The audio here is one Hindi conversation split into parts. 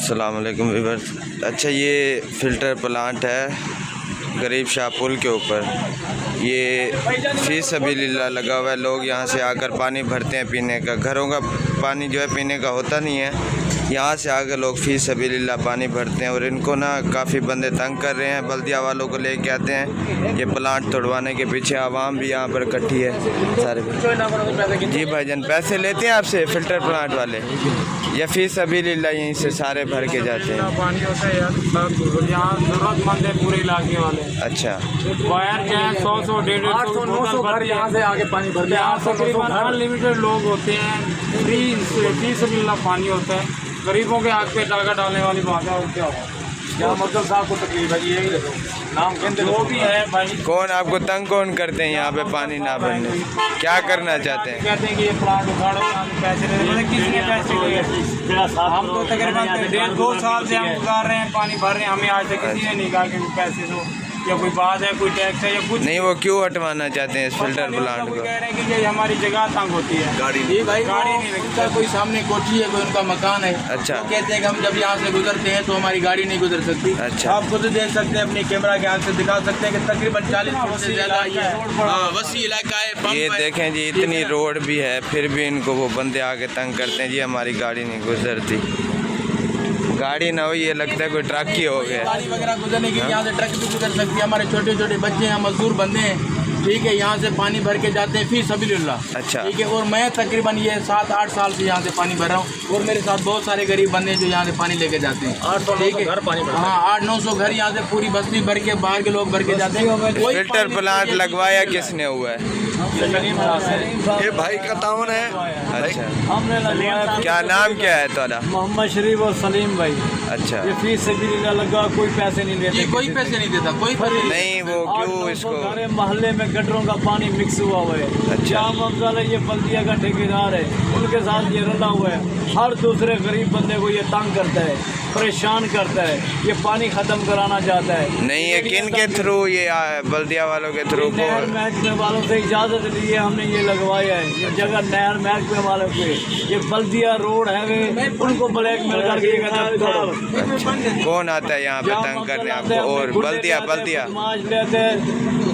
अस्सलाम वालेकुम व्यूअर्स। अच्छा, ये फ़िल्टर प्लांट है गरीब शाह पुल के ऊपर। ये फ़ी सबीलिल्लाह लगा हुआ है। लोग यहाँ से आकर पानी भरते हैं पीने का। घरों का पानी जो है पीने का होता नहीं है। यहाँ से आकर लोग फ़ी सबीलिल्लाह पानी भरते हैं और इनको ना काफ़ी बंदे तंग कर रहे हैं। बल्दिया वालों को लेके आते हैं। ये प्लांट तोड़वाने के पीछे आवाम भी यहाँ पर इकट्ठी है सारे। जी भाईजान, पैसे लेते हैं आपसे फ़िल्टर प्लांट वाले या फ़ी सबीलिल्लाह यहीं से सारे भर के जाते हैं? पानी होता है यार, यहाँ ज़रूरतमंद है पूरे इलाके वाले। अच्छा, वायर के 100 150 घर यहाँ से आगे पानी भरते हैं। यहाँ तकरीबन अनलिमिटेड लोग होते हैं। फ़ी सबीलिल्लाह पानी होता है। गरीबों के आग पे डाका डालने वाली बात है। और क्या होगा, यहाँ मतलब साहब को तकलीफ है। ये नाम कहते वो भी है भाई। कौन आपको तंग कौन करते हैं यहाँ पे पानी ना भरने? क्या करना चाहते हैं? कहते हैं कि ये प्लांट उखाड़ो, पैसे किसने पैसे लिए? हम तो तकरीबन 1.5-2 साल से हम गुजार रहे हैं, पानी भर रहे हैं। हमें आज तक किसी ने नहीं कहा कि पैसे दो या कोई बात है, कोई टैक्स है या कुछ नहीं। वो क्यों हटवाना चाहते हैं इस फ़िल्टर प्लांट को? कह रहे हैं कि ये हमारी जगह तंग होती है। गाड़ी नहीं भाई, गाड़ी नहीं लगती। कोई सामने कोठी है, कोई उनका मकान है। अच्छा, तो कहते हैं कि हम जब यहाँ से गुजरते हैं तो हमारी गाड़ी नहीं गुजर सकती। अच्छा, आप खुद देख सकते हैं, अपने कैमरा के आंख से दिखा सकते हैं कि तकरीबन 40 फुट से ज़्यादा ये वसी इलाका है। ये देखें जी, इतनी रोड भी है फिर भी इनको वो बंदे आके तंग करते हैं। जी हमारी गाड़ी नहीं गुजरती। गाड़ी ना हो, ये लगता है कोई ट्रक ही हो गया। गाड़ी वगैरह गुजरने की यहाँ से ट्रक भी गुजर सकती है। हमारे छोटे छोटे बच्चे हैं, मजदूर बंदे हैं, ठीक है, यहाँ से पानी भर के जाते हैं फ़ी सबीलिल्लाह। अच्छा, ठीक है। और मैं तकरीबन ये 7-8 साल से यहाँ से पानी भर रहा हूँ और मेरे साथ बहुत सारे गरीब बंदे जो यहाँ से पानी लेके जाते हैं। 800-900 घर पानी, हाँ 800-900 घर यहाँ से पूरी बस्ती भर के, बाहर के लोग भर के जाते हैं। फ़िल्टर प्लांट लगवाया किसने हुआ है? ये भाई का तावन है। अच्छा, हमने लगवाया। क्या नाम क्या है तुम्हारा? मोहम्मद शरीफ और सलीम भाई। अच्छा, ये फ़ी सबीलिल्लाह लगा, कोई पैसे नहीं लेते। ये कोई पैसे नहीं देता, कोई नहीं। वो क्यों इसको? सारे मोहल्ले में गटरों का पानी मिक्स हुआ हुआ है। अच्छा, जाम अफजल है, ये बल्दिया का ठेकेदार है, उनके साथ ये रला हुआ है। हर दूसरे गरीब बंदे को ये तंग करता है, परेशान करता है। ये पानी ख़त्म कराना चाहता है। नहीं, ये किन के थ्रू? ये बल्दिया वालों के थ्रू को? नहर महकमे वालों से इजाज़त ली है, हमने ये लगवाया है। ये जगह नहर महकमे वालों के, ये बल्दिया रोड है वे, उनको ब्लैकमेल करके ये कहता है तोड़ो। कौन आता है यहाँ पे तंग करने आपको? और बल्दिया लेते हैं,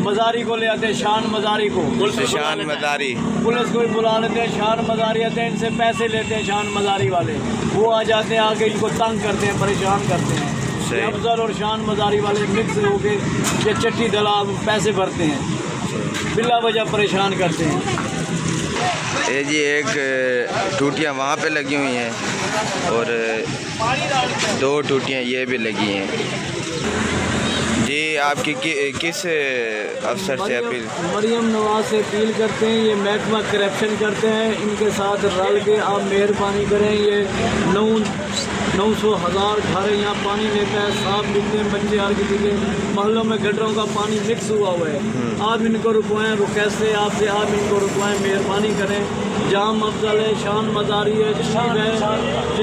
मज़ारी को ले आते हैं, शान मज़ारी को, शान मज़ारी पुलिस को भी बुला लेते हैं। शान मज़ारी आते हैं, इनसे पैसे लेते हैं शान मज़ारी वाले। वो आ जाते हैं, आके इनको तंग करते हैं, परेशान करते हैं। अफजल और शान मज़ारी वाले मिक्स होके ये चट्टी दलाल पैसे भरते हैं, बिला वजह परेशान करते हैं। ये जी एक टूटियाँ वहाँ पे लगी हुई हैं और 2 टूटियाँ ये भी लगी हैं। जी, आपकी किस अफसर से अपील? मरियम नवाज से अपील करते हैं। ये महकमा करप्शन करते हैं, इनके साथ रल के आप मेहरबानी करें। ये 900,000 घर यहाँ पानी लेता है, साफ मिलते हैं बच्चे। हर किसी के मोहल्लों में गटरों का पानी मिक्स हुआ हुआ है। आप इनको रुकवाएं, कैसे आपसे आप इनको रुकवाएं, मेहरबानी करें। जाम अफजल है, शान मज़ारी है,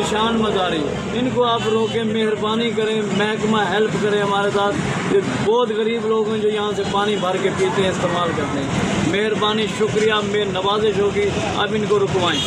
शान मज़ारी, इनको आप रोकें, मेहरबानी करें। महकमा हेल्प करें हमारे साथ। ये बहुत गरीब लोग हैं जो यहाँ से पानी भर के पीते हैं, इस्तेमाल करते हैं। मेहरबानी, शुक्रिया, मेरी नवाजिश होगी, आप इनको रुकवाएं।